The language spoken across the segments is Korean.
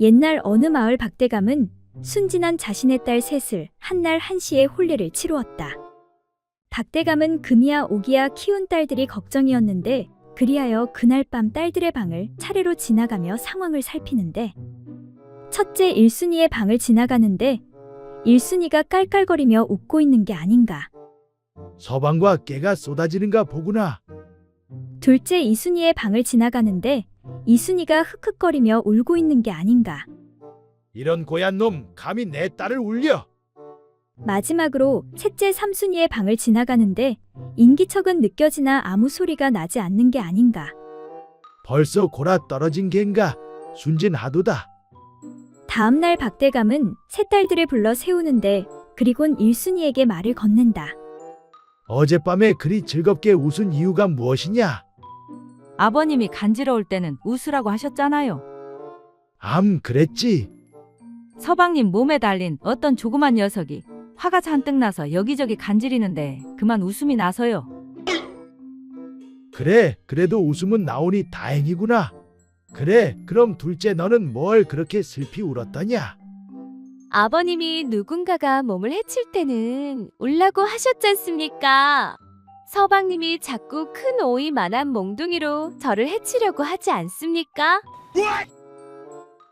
옛날 어느 마을 박대감은 순진한 자신의 딸 셋을 한날 한시에 혼례를 치루었다. 박대감은 금이야 오기야 키운 딸들이 걱정이었는데 그리하여 그날 밤 딸들의 방을 차례로 지나가며 상황을 살피는데 첫째 일순이의 방을 지나가는데 일순이가 깔깔거리며 웃고 있는 게 아닌가. 서방과 깨가 쏟아지는가 보구나. 둘째 이순이의 방을 지나가는데 이순이가 흑흑거리며 울고 있는 게 아닌가. 이런 고얀 놈 감히 내 딸을 울려. 마지막으로 셋째 삼순이의 방을 지나가는데 인기척은 느껴지나 아무 소리가 나지 않는 게 아닌가. 벌써 골아 떨어진 겐가. 순진하도다. 다음날 박대감은 세 딸들을 불러 세우는데 그리곤 일순이에게 말을 건넨다. 어젯밤에 그리 즐겁게 웃은 이유가 무엇이냐? 아버님이 간지러울 때는 웃으라고 하셨잖아요. 그랬지. 서방님 몸에 달린 어떤 조그만 녀석이 화가 잔뜩 나서 여기저기 간지리는데 그만 웃음이 나서요. 그래, 그래도 웃음은 나오니 다행이구나. 그래, 그럼 둘째 너는 뭘 그렇게 슬피 울었더냐? 아버님이 누군가가 몸을 해칠 때는 울라고 하셨잖습니까? 서방님이 자꾸 큰 오이만한 몽둥이로 저를 해치려고 하지 않습니까?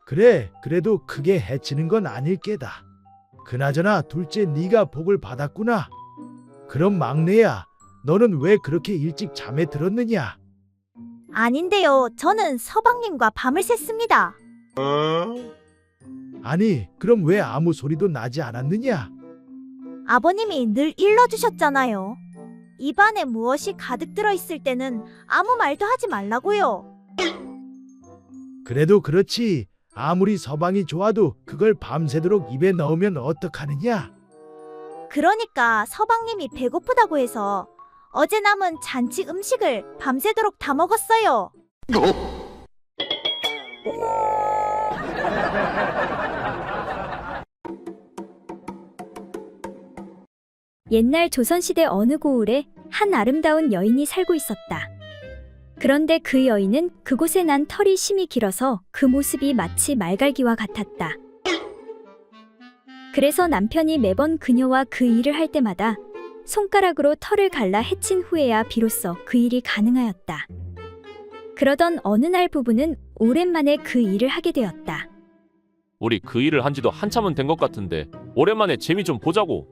그래, 그래도 크게 해치는 건 아닐 게다. 그나저나 둘째 네가 복을 받았구나. 그럼 막내야, 너는 왜 그렇게 일찍 잠에 들었느냐? 아닌데요. 저는 서방님과 밤을 샜습니다. 아니, 그럼 왜 아무 소리도 나지 않았느냐? 아버님이 늘 일러주셨잖아요. 입안에 무엇이 가득 들어있을 때는 아무 말도 하지 말라고요. 그래도 그렇지. 아무리 서방이 좋아도 그걸 밤새도록 입에 넣으면 어떡하느냐? 그러니까 서방님이 배고프다고 해서 어제 남은 잔치 음식을 밤새도록 다 먹었어요. 옛날 조선시대 어느 고을에 한 아름다운 여인이 살고 있었다. 그런데 그 여인은 그곳에 난 털이 심이 길어서 그 모습이 마치 말갈기와 같았다. 그래서 남편이 매번 그녀와 그 일을 할 때마다 손가락으로 털을 갈라 해친 후에야 비로소 그 일이 가능하였다. 그러던 어느 날 부부는 오랜만에 그 일을 하게 되었다. 우리 그 일을 한 지도 한참은 된 것 같은데 오랜만에 재미 좀 보자고.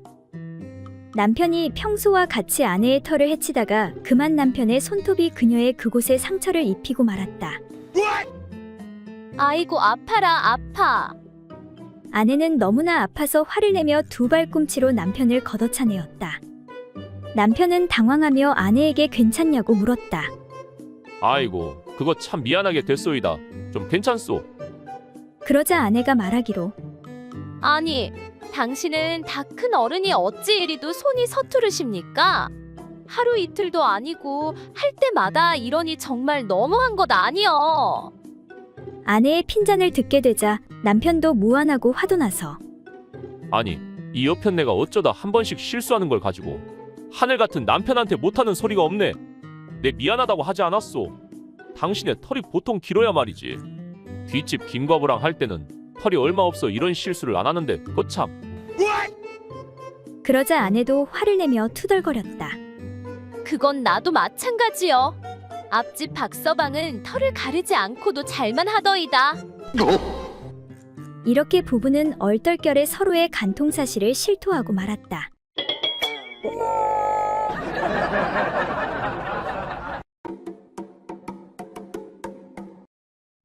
남편이 평소와 같이 아내의 털을 해치다가 그만 남편의 손톱이 그녀의 그곳에 상처를 입히고 말았다. 아이고 아파라 아파. 아내는 너무나 아파서 화를 내며 두 발꿈치로 남편을 걷어차내었다. 남편은 당황하며 아내에게 괜찮냐고 물었다. 아이고, 그거 참 미안하게 됐소이다. 좀 괜찮소? 그러자 아내가 말하기로 아니, 당신은 다 큰 어른이 어찌 이리도 손이 서투르십니까? 하루 이틀도 아니고 할 때마다 이러니 정말 너무한 것 아니여. 아내의 핀잔을 듣게 되자 남편도 무안하고 화도 나서 아니, 이 여편네가 어쩌다 한 번씩 실수하는 걸 가지고 하늘 같은 남편한테 못하는 소리가 없네. 내 미안하다고 하지 않았소. 당신의 털이 보통 길어야 말이지. 뒷집 김과부랑 할 때는 털이 얼마 없어 이런 실수를 안 하는데 거참. 그러자 아내도 화를 내며 투덜거렸다. 그건 나도 마찬가지여. 앞집 박서방은 털을 가르지 않고도 잘만 하더이다. 이렇게 부부는 얼떨결에 서로의 간통 사실을 실토하고 말았다.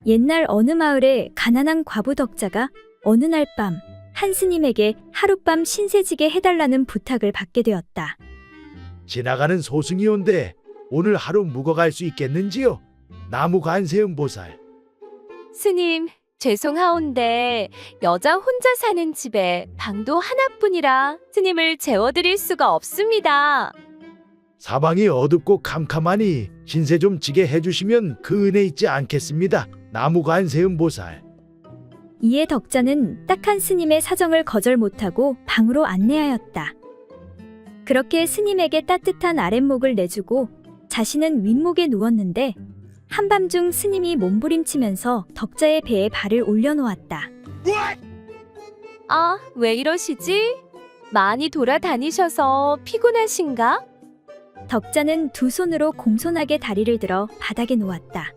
옛날 어느 마을에 가난한 과부 덕자가 어느 날 밤 한 스님에게 하룻밤 신세지게 해달라는 부탁을 받게 되었다. 지나가는 소승이 온대 오늘 하루 묵어갈 수 있겠는지요? 나무 관세음 보살. 스님, 죄송하온데 여자 혼자 사는 집에 방도 하나뿐이라 스님을 재워드릴 수가 없습니다. 사방이 어둡고 캄캄하니 신세 좀 지게 해주시면 그 은혜 있지 않겠습니다. 나무 관세음 보살. 이에 덕자는 딱한 스님의 사정을 거절 못하고 방으로 안내하였다. 그렇게 스님에게 따뜻한 아랫목을 내주고 자신은 윗목에 누웠는데 한밤중 스님이 몸부림치면서 덕자의 배에 발을 올려놓았다. 아, 왜 이러시지? 많이 돌아다니셔서 피곤하신가? 덕자는 두 손으로 공손하게 다리를 들어 바닥에 놓았다.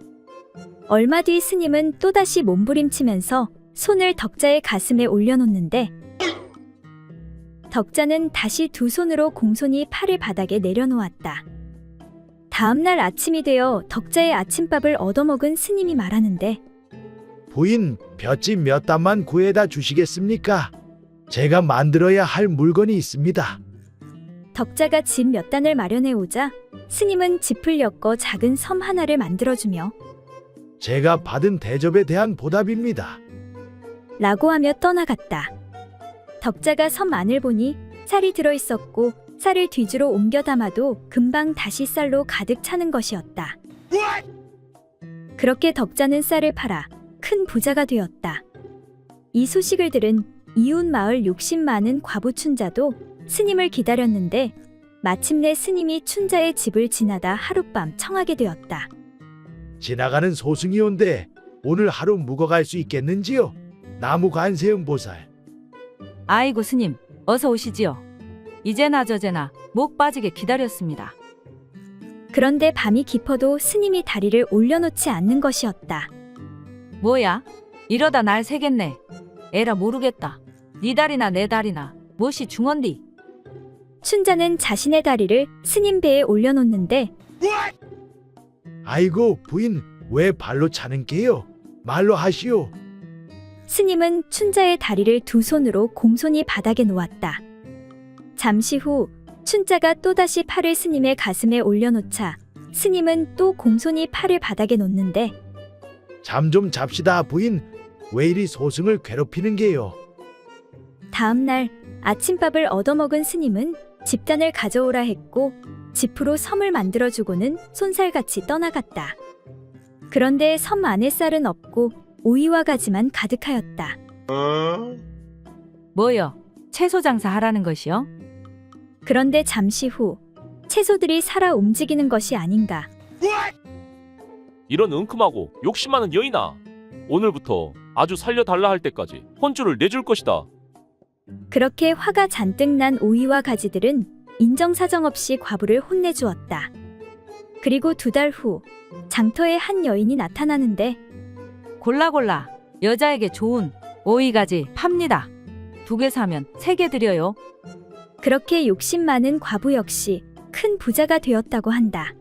얼마 뒤 스님은 또다시 몸부림치면서 손을 덕자의 가슴에 올려놓는데 덕자는 다시 두 손으로 공손히 팔을 바닥에 내려놓았다. 다음 날 아침이 되어 덕자의 아침밥을 얻어먹은 스님이 말하는데 부인, 볏짚 몇 단만 구해다 주시겠습니까? 제가 만들어야 할 물건이 있습니다. 덕자가 집 몇 단을 마련해 오자 스님은 짚을 엮어 작은 섬 하나를 만들어주며 제가 받은 대접에 대한 보답입니다. 라고 하며 떠나갔다. 덕자가 섬 안을 보니 쌀이 들어있었고 쌀을 뒤주로 옮겨 담아도 금방 다시 쌀로 가득 차는 것이었다. 그렇게 덕자는 쌀을 팔아 큰 부자가 되었다. 이 소식을 들은 이웃 마을 욕심 많은 과부 춘자도 스님을 기다렸는데 마침내 스님이 춘자의 집을 지나다 하룻밤 청하게 되었다. 지나가는 소승이 온데 오늘 하루 묵어갈 수 있겠는지요? 나무 관세음 보살. 아이고 스님, 어서 오시지요. 이제나 저제나 목 빠지게 기다렸습니다. 그런데 밤이 깊어도 스님이 다리를 올려놓지 않는 것이었다. 뭐야? 이러다 날 새겠네. 에라 모르겠다. 네 다리나 내 다리나 무엇이 중헌디? 춘자는 자신의 다리를 스님 배에 올려놓는데 아이고 부인, 왜 발로 차는 게요? 말로 하시오. 스님은 춘자의 다리를 두 손으로 공손히 바닥에 놓았다. 잠시 후 춘자가 또다시 팔을 스님의 가슴에 올려놓자 스님은 또 공손히 팔을 바닥에 놓는데 잠 좀 잡시다 부인. 왜 이리 소승을 괴롭히는 게요? 다음 날 아침밥을 얻어먹은 스님은 집단을 가져오라 했고 짚으로 섬을 만들어주고는 손살같이 떠나갔다. 그런데 섬 안에 쌀은 없고 오이와 가지만 가득하였다. 뭐여? 채소 장사 하라는 것이요? 그런데 잠시 후 채소들이 살아 움직이는 것이 아닌가. 이런 은큼하고 욕심 많은 여인아. 오늘부터 아주 살려달라 할 때까지 혼주를 내줄 것이다. 그렇게 화가 잔뜩 난 오이와 가지들은 인정사정 없이 과부를 혼내주었다. 그리고 2달 후 장터에 한 여인이 나타나는데 골라 여자에게 좋은 오이가지 팝니다. 2개 사면 3개 드려요. 그렇게 욕심 많은 과부 역시 큰 부자가 되었다고 한다.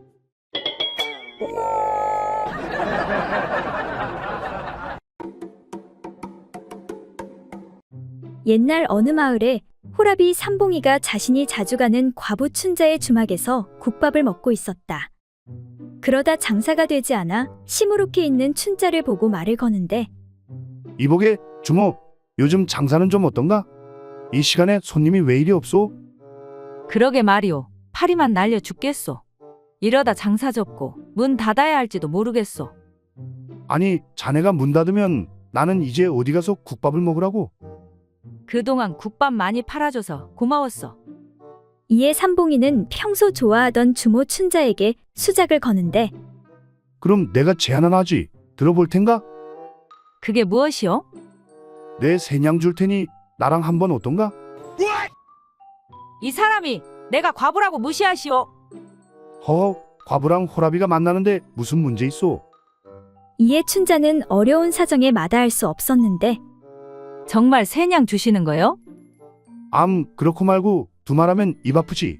옛날 어느 마을에 호라비 삼봉이가 자신이 자주 가는 과부 춘자의 주막에서 국밥을 먹고 있었다. 그러다 장사가 되지 않아 시무룩해 있는 춘자를 보고 말을 거는데 이보게 주모, 요즘 장사는 좀 어떤가? 이 시간에 손님이 왜 이리 없소? 그러게 말이오. 파리만 날려 죽겠소. 이러다 장사 접고 문 닫아야 할지도 모르겠소. 아니, 자네가 문 닫으면 나는 이제 어디 가서 국밥을 먹으라고? 그동안 국밥 많이 팔아줘서 고마웠어. 이에 삼봉이는 평소 좋아하던 주모 춘자에게 수작을 거는데 그럼 내가 제안 하나 하지. 들어볼 텐가? 그게 무엇이오? 내 새냥 줄 테니 나랑 한번 어떤가? 이 사람이 내가 과부라고 무시하시오. 허허, 과부랑 호라비가 만나는데 무슨 문제 있소? 이에 춘자는 어려운 사정에 마다할 수 없었는데 정말 새냥 주시는 거요? 그렇고 말고 두말하면 입 아프지.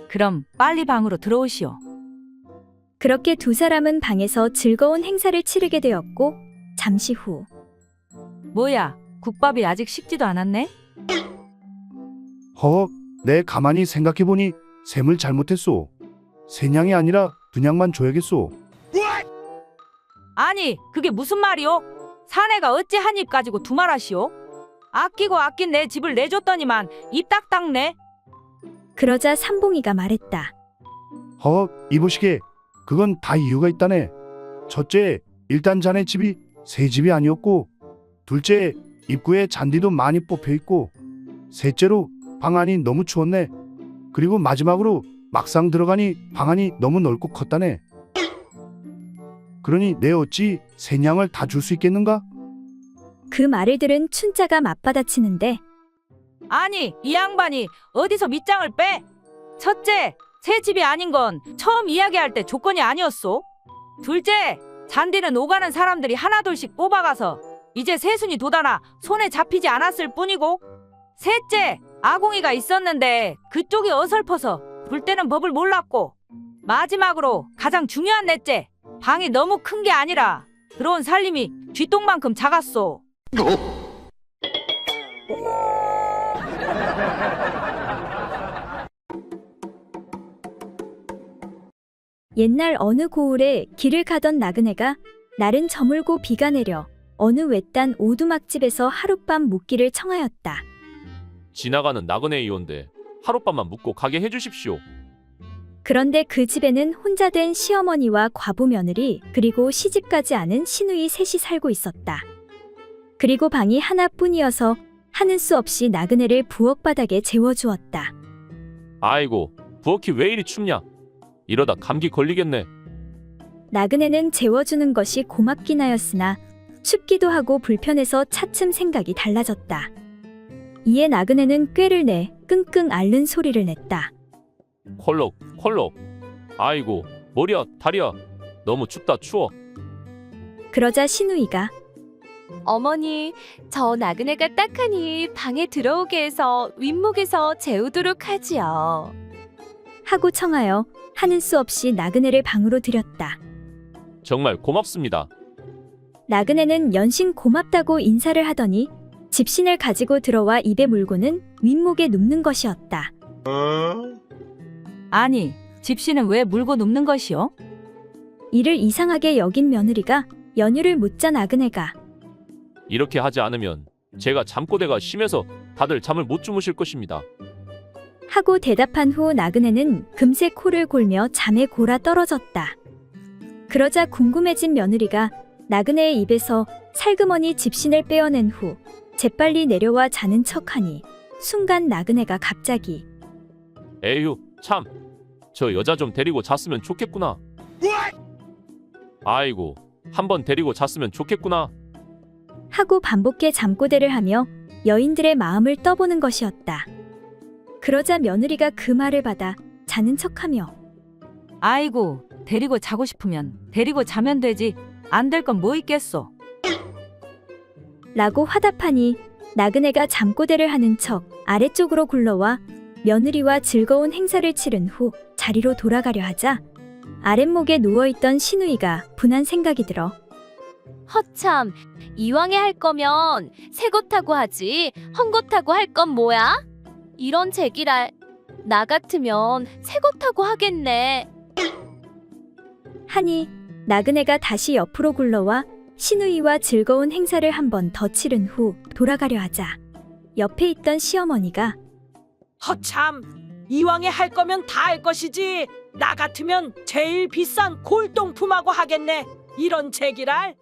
그럼 빨리 방으로 들어오시오. 그렇게 두 사람은 방에서 즐거운 행사를 치르게 되었고 잠시 후 뭐야, 국밥이 아직 식지도 않았네? 허허, 내 가만히 생각해보니 셈을 잘못했소. 새냥이 아니라 두냥만 줘야겠소. 아니, 그게 무슨 말이오? 사내가 어찌 한 입 가지고 두말하시오? 아끼고 아낀 내 집을 내줬더니만 입 딱 닦네. 그러자 삼봉이가 말했다. 허허, 이보시게, 그건 다 이유가 있다네. 첫째, 일단 자네 집이 새 집이 아니었고, 둘째, 입구에 잔디도 많이 뽑혀있고, 셋째로 방 안이 너무 추웠네. 그리고 마지막으로 막상 들어가니 방 안이 너무 넓고 컸다네. 그러니 내 어찌 새냥을 다 줄 수 있겠는가? 그 말을 들은 춘자가 맞받아치는데 아니, 이 양반이 어디서 밑장을 빼? 첫째, 새 집이 아닌 건 처음 이야기할 때 조건이 아니었소. 둘째, 잔디는 오가는 사람들이 하나둘씩 뽑아가서 이제 새순이 돋아나 손에 잡히지 않았을 뿐이고, 셋째, 아궁이가 있었는데 그쪽이 어설퍼서 불 때는 법을 몰랐고, 마지막으로 가장 중요한 넷째, 방이 너무 큰 게 아니라 들어온 살림이 쥐똥만큼 작았소. 옛날 어느 고을에 길을 가던 나그네가 날은 저물고 비가 내려 어느 외딴 오두막집에서 하룻밤 묵기를 청하였다. 지나가는 나그네 이온데 하룻밤만 묵고 가게 해주십시오. 그런데 그 집에는 혼자 된 시어머니와 과부 며느리 그리고 시집가지 않은 시누이 셋이 살고 있었다. 그리고 방이 하나뿐이어서 하는 수 없이 나그네를 부엌바닥에 재워주었다. 아이고, 부엌이 왜 이리 춥냐? 이러다 감기 걸리겠네. 나그네는 재워주는 것이 고맙긴 하였으나 춥기도 하고 불편해서 차츰 생각이 달라졌다. 이에 나그네는 꾀를 내 끙끙 앓는 소리를 냈다. 콜록 콜록. 아이고, 머리야 다리야. 너무 춥다 추워. 그러자 시누이가 어머니, 저 나그네가 딱하니 방에 들어오게 해서 윗목에서 재우도록 하지요. 하고 청하여 하는 수 없이 나그네를 방으로 들였다. 정말 고맙습니다. 나그네는 연신 고맙다고 인사를 하더니 집신을 가지고 들어와 입에 물고는 윗목에 눕는 것이었다. 아니, 집시는 왜 물고 눕는 것이요? 이를 이상하게 여긴 며느리가 연유를 묻자 나그네가 이렇게 하지 않으면 제가 잠꼬대가 심해서 다들 잠을 못 주무실 것입니다. 하고 대답한 후 나그네는 금세 코를 골며 잠에 골아 떨어졌다. 그러자 궁금해진 며느리가 나그네의 입에서 살그머니 집신을 빼어낸 후 재빨리 내려와 자는 척하니 순간 나그네가 갑자기 에휴, 참. 저 여자 좀 데리고 잤으면 좋겠구나. 아이고, 한번 데리고 잤으면 좋겠구나. 하고 반복해 잠꼬대를 하며 여인들의 마음을 떠보는 것이었다. 그러자 며느리가 그 말을 받아 자는 척하며 아이고, 데리고 자고 싶으면 데리고 자면 되지. 안 될 건 뭐 있겠소. 라고 화답하니 나그네가 잠꼬대를 하는 척 아래쪽으로 굴러와 며느리와 즐거운 행사를 치른 후 자리로 돌아가려 하자 아랫목에 누워있던 시누이가 분한 생각이 들어 허참, 이왕에 할 거면 새 것하고 하지 헝 것하고 할 건 뭐야? 이런 제기랄, 나 같으면 새 것하고 하겠네. 하니 나그네가 다시 옆으로 굴러와 시누이와 즐거운 행사를 한 번 더 치른 후 돌아가려 하자 옆에 있던 시어머니가 허참, 이왕에 할 거면 다 할 것이지. 나 같으면 제일 비싼 골동품하고 하겠네. 이런 제기랄.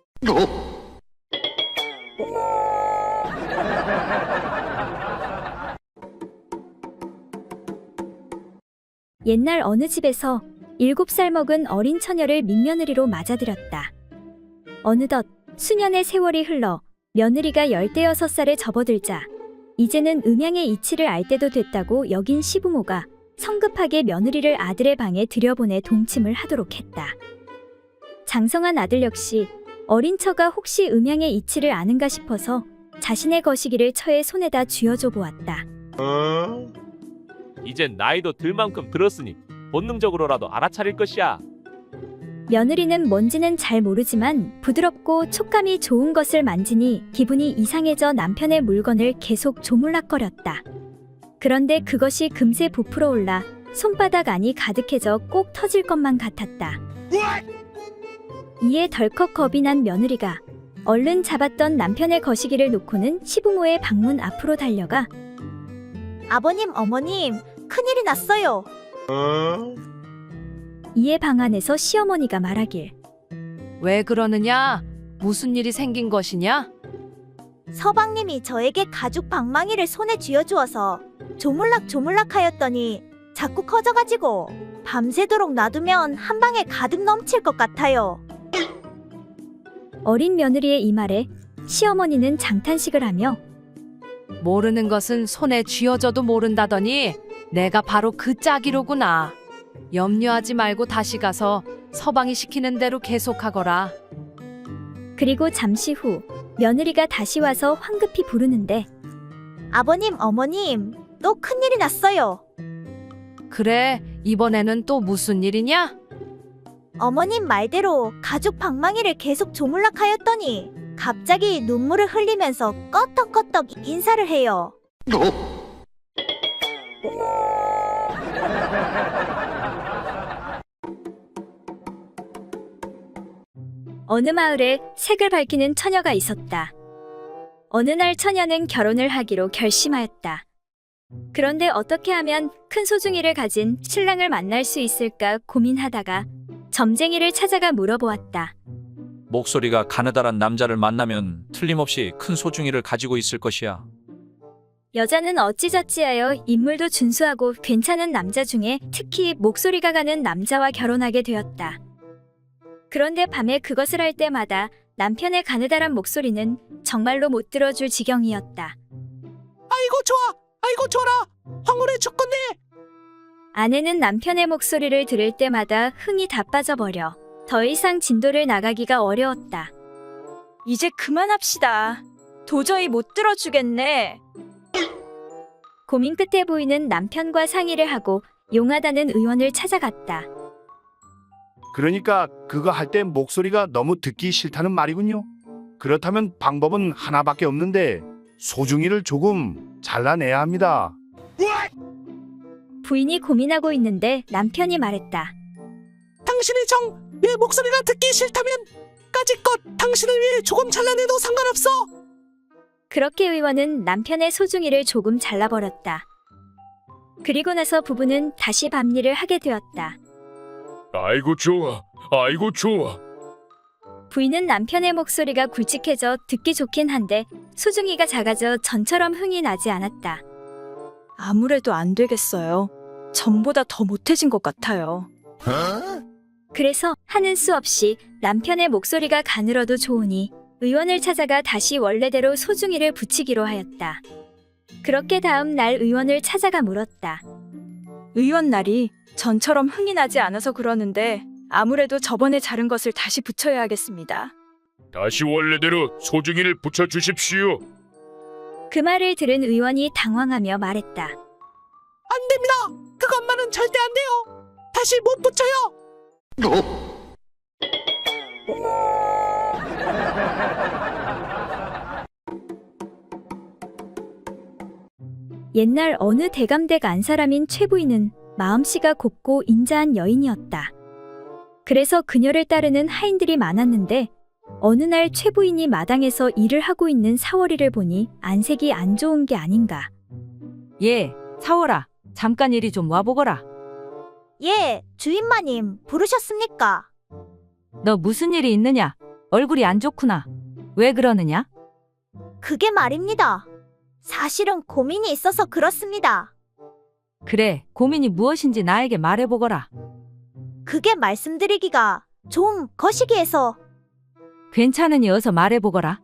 옛날 어느 집에서 7살 먹은 어린 처녀를 맏며느리로 맞아들였다. 어느덧 수년의 세월이 흘러 며느리가 16살에 접어들자 이제는 음양의 이치를 알 때도 됐다고 여긴 시부모가 성급하게 며느리를 아들의 방에 들여보내 동침을 하도록 했다. 장성한 아들 역시 어린 처가 혹시 음양의 이치를 아는가 싶어서 자신의 거시기를 처의 손에다 쥐어줘 보았다. 이젠 나이도 들 만큼 들었으니 본능적으로라도 알아차릴 것이야. 며느리는 뭔지는 잘 모르지만 부드럽고 촉감이 좋은 것을 만지니 기분이 이상해져 남편의 물건을 계속 조물락거렸다. 그런데 그것이 금세 부풀어 올라 손바닥 안이 가득해져 꼭 터질 것만 같았다. 이에 덜컥 겁이 난 며느리가 얼른 잡았던 남편의 거시기를 놓고는 시부모의 방문 앞으로 달려가 아버님, 어머님, 큰일이 났어요. 이에 방 안에서 시어머니가 말하길 왜 그러느냐? 무슨 일이 생긴 것이냐? 서방님이 저에게 가죽 방망이를 손에 쥐어주어서 조물락조물락 하였더니 자꾸 커져가지고 밤새도록 놔두면 한 방에 가득 넘칠 것 같아요. 어린 며느리의 이 말에 시어머니는 장탄식을 하며 모르는 것은 손에 쥐어져도 모른다더니 내가 바로 그 짝이로구나. 염려하지 말고 다시 가서 서방이 시키는 대로 계속하거라. 그리고 잠시 후 며느리가 다시 와서 황급히 부르는데 아버님, 어머님, 또 큰일이 났어요. 그래, 이번에는 또 무슨 일이냐? 어머님 말대로 가족 방망이를 계속 조물락하였더니 갑자기 눈물을 흘리면서 껐덕껐덕 인사를 해요. 어느 마을에 색을 밝히는 처녀가 있었다. 어느 날 처녀는 결혼을 하기로 결심하였다. 그런데 어떻게 하면 큰 소중이를 가진 신랑을 만날 수 있을까 고민하다가 점쟁이를 찾아가 물어보았다. 목소리가 가느다란 남자를 만나면 틀림없이 큰 소중이를 가지고 있을 것이야. 여자는 어찌저찌하여 인물도 준수하고 괜찮은 남자 중에 특히 목소리가 가는 남자와 결혼하게 되었다. 그런데 밤에 그것을 할 때마다 남편의 가느다란 목소리는 정말로 못 들어줄 지경이었다. 아이고 좋아, 아이고 좋아라, 황홀해 죽겠네. 아내는 남편의 목소리를 들을 때마다 흥이 다 빠져버려 더 이상 진도를 나가기가 어려웠다. 이제 그만합시다. 도저히 못 들어주겠네. 고민 끝에 보이는 남편과 상의를 하고 용하다는 의원을 찾아갔다. 그러니까 그거 할 때 목소리가 너무 듣기 싫다는 말이군요. 그렇다면 방법은 하나밖에 없는데 소중이를 조금 잘라내야 합니다. 부인이 고민하고 있는데 남편이 말했다. 당신의 정, 내 목소리가 듣기 싫다면 까짓것 당신을 위해 조금 잘라내도 상관없어. 그렇게 의원은 남편의 소중이를 조금 잘라버렸다. 그리고 나서 부부는 다시 밤일을 하게 되었다. 아이고 좋아. 아이고 좋아. 부인은 남편의 목소리가 굵직해져 듣기 좋긴 한데 소중이가 작아져 전처럼 흥이 나지 않았다. 아무래도 안 되겠어요. 전보다 더 못해진 것 같아요. 그래서 하는 수 없이 남편의 목소리가 가늘어도 좋으니 의원을 찾아가 다시 원래대로 소중이를 붙이기로 하였다. 그렇게 다음 날 의원을 찾아가 물었다. 의원 날이 전처럼 흥이 나지 않아서 그러는데 아무래도 저번에 자른 것을 다시 붙여야 하겠습니다. 다시 원래대로 소중이를 붙여 주십시오. 그 말을 들은 의원이 당황하며 말했다. 안 됩니다. 그것만은 절대 안 돼요. 다시 못 붙여요. 옛날 어느 대감댁 안사람인 최부인은 마음씨가 곱고 인자한 여인이었다. 그래서 그녀를 따르는 하인들이 많았는데 어느 날 최부인이 마당에서 일을 하고 있는 사월이를 보니 안색이 안 좋은 게 아닌가. 예, 사월아, 잠깐 이리 좀 와보거라. 예, 주인마님 부르셨습니까? 너 무슨 일이 있느냐? 얼굴이 안 좋구나. 왜 그러느냐? 그게 말입니다. 사실은 고민이 있어서 그렇습니다. 그래, 고민이 무엇인지 나에게 말해보거라. 그게 말씀드리기가 좀 거시기해서. 괜찮으니 어서 말해보거라.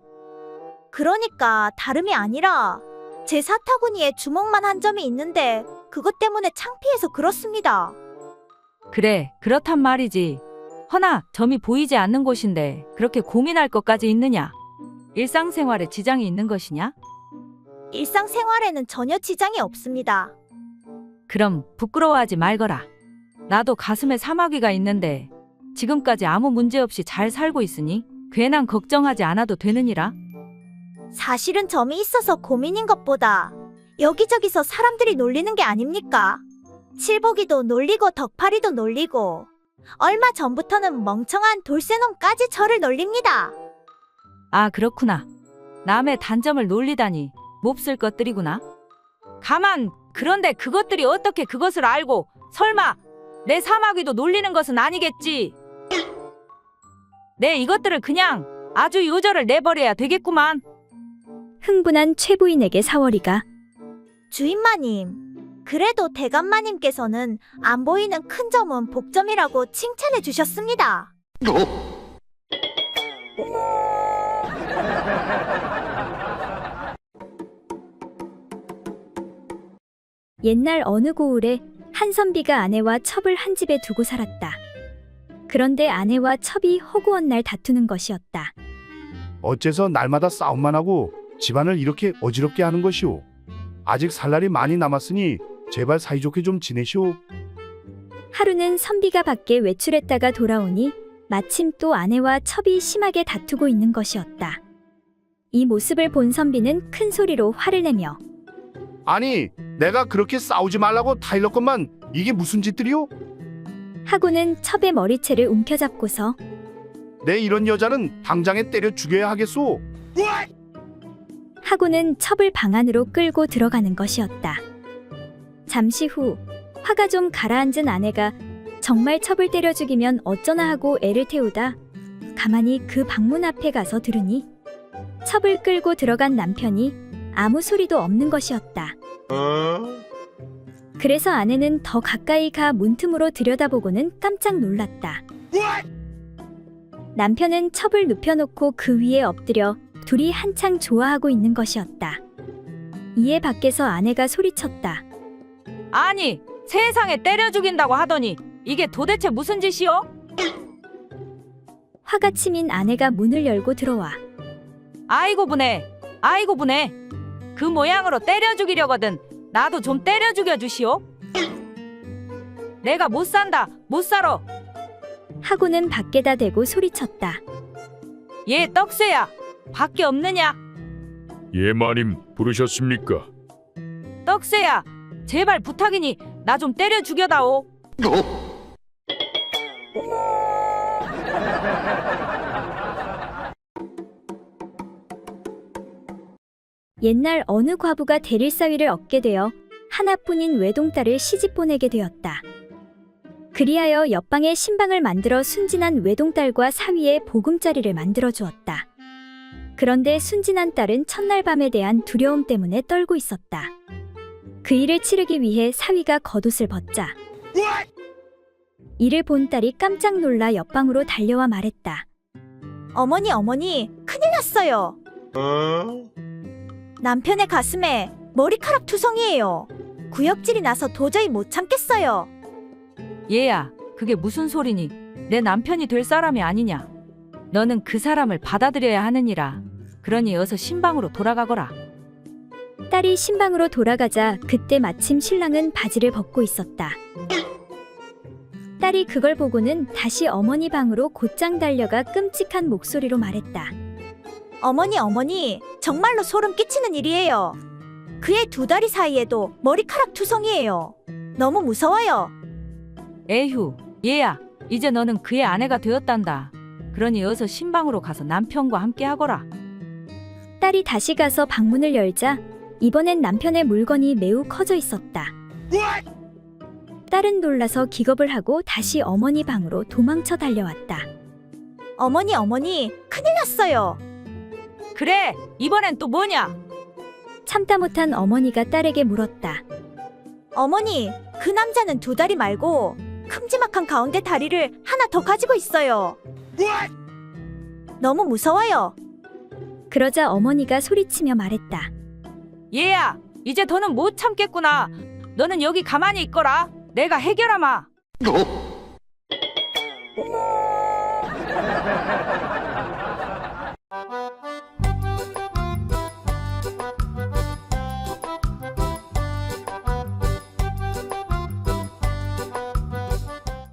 그러니까 다름이 아니라 제 사타구니에 주먹만 한 점이 있는데 그것 때문에 창피해서 그렇습니다. 그래, 그렇단 말이지. 허나 점이 보이지 않는 곳인데 그렇게 고민할 것까지 있느냐? 일상생활에 지장이 있는 것이냐? 일상생활에는 전혀 지장이 없습니다. 그럼 부끄러워하지 말거라. 나도 가슴에 사마귀가 있는데 지금까지 아무 문제 없이 잘 살고 있으니 괜한 걱정하지 않아도 되느니라. 사실은 점이 있어서 고민인 것보다 여기저기서 사람들이 놀리는 게 아닙니까? 칠복이도 놀리고 덕파리도 놀리고 얼마 전부터는 멍청한 돌쇠놈까지 저를 놀립니다. 아, 그렇구나. 남의 단점을 놀리다니 몹쓸 것들이구나. 가만, 그런데 그것들이 어떻게 그것을 알고 설마 내 사마귀도 놀리는 것은 아니겠지? 내 이것들을 그냥 아주 요절을 내버려야 되겠구만. 흥분한 최부인에게 사월이가 주인마님, 그래도 대감마님께서는 안 보이는 큰 점은 복점이라고 칭찬해 주셨습니다. 옛날 어느 고을에 한선비가 아내와 첩을 한 집에 두고 살았다. 그런데 아내와 첩이 허구한 날 다투는 것이었다. 어째서 날마다 싸움만 하고 집안을 이렇게 어지럽게 하는 것이오. 아직 살 날이 많이 남았으니 제발 사이좋게 좀 지내시오. 하루는 선비가 밖에 외출했다가 돌아오니 마침 또 아내와 첩이 심하게 다투고 있는 것이었다. 이 모습을 본 선비는 큰 소리로 화를 내며 아니, 내가 그렇게 싸우지 말라고 타일렀건만 이게 무슨 짓들이오? 하고는 첩의 머리채를 움켜잡고서 내 이런 여자는 당장에 때려 죽여야 하겠소. 하고는 첩을 방 안으로 끌고 들어가는 것이었다. 잠시 후 화가 좀 가라앉은 아내가 정말 첩을 때려 죽이면 어쩌나 하고 애를 태우다 가만히 그 방문 앞에 가서 들으니 첩을 끌고 들어간 남편이 아무 소리도 없는 것이었다. 그래서 아내는 더 가까이 가 문틈으로 들여다보고는 깜짝 놀랐다. 남편은 첩을 눕혀놓고 그 위에 엎드려 둘이 한창 좋아하고 있는 것이었다. 이에 밖에서 아내가 소리쳤다. 아니, 세상에 때려 죽인다고 하더니 이게 도대체 무슨 짓이오? 화가 치민 아내가 문을 열고 들어와 아이고 분해, 아이고 분해. 그 모양으로 때려 죽이려거든 나도 좀 때려 죽여 주시오. 내가 못 산다, 못 살아. 하고는 밖에다 대고 소리쳤다. 얘 떡새야, 밖에 없느냐? 예 마님 부르셨습니까? 떡새야, 제발 부탁이니 나 좀 때려 죽여다오. 옛날 어느 과부가 대릴사위를 얻게 되어 하나뿐인 외동딸을 시집 보내게 되었다. 그리하여 옆방에 신방을 만들어 순진한 외동딸과 사위에 보금자리를 만들어 주었다. 그런데 순진한 딸은 첫날 밤에 대한 두려움 때문에 떨고 있었다. 그 일을 치르기 위해 사위가 겉옷을 벗자 이를 본 딸이 깜짝 놀라 옆방으로 달려와 말했다. 어머니, 어머니, 큰일 났어요. 남편의 가슴에 머리카락 투성이에요. 구역질이 나서 도저히 못 참겠어요. 얘야, 그게 무슨 소리니? 내 남편이 될 사람이 아니냐? 너는 그 사람을 받아들여야 하느니라. 그러니 어서 신방으로 돌아가거라. 딸이 신방으로 돌아가자 그때 마침 신랑은 바지를 벗고 있었다. 딸이 그걸 보고는 다시 어머니 방으로 곧장 달려가 끔찍한 목소리로 말했다. 어머니, 어머니, 정말로 소름 끼치는 일이에요. 그의 두 다리 사이에도 머리카락 투성이에요. 너무 무서워요. 에휴, 얘야, 이제 너는 그의 아내가 되었단다. 그러니 어서 신방으로 가서 남편과 함께 하거라. 딸이 다시 가서 방문을 열자 이번엔 남편의 물건이 매우 커져 있었다. 딸은 놀라서 기겁을 하고 다시 어머니 방으로 도망쳐 달려왔다. 어머니, 어머니, 큰일 났어요. 그래, 이번엔 또 뭐냐? 참다 못한 어머니가 딸에게 물었다. 어머니, 그 남자는 두 다리 말고 큼지막한 가운데 다리를 하나 더 가지고 있어요. 너무 무서워요. 그러자 어머니가 소리치며 말했다. 얘야, 이제 더는 못 참겠구나. 너는 여기 가만히 있거라. 내가 해결하마.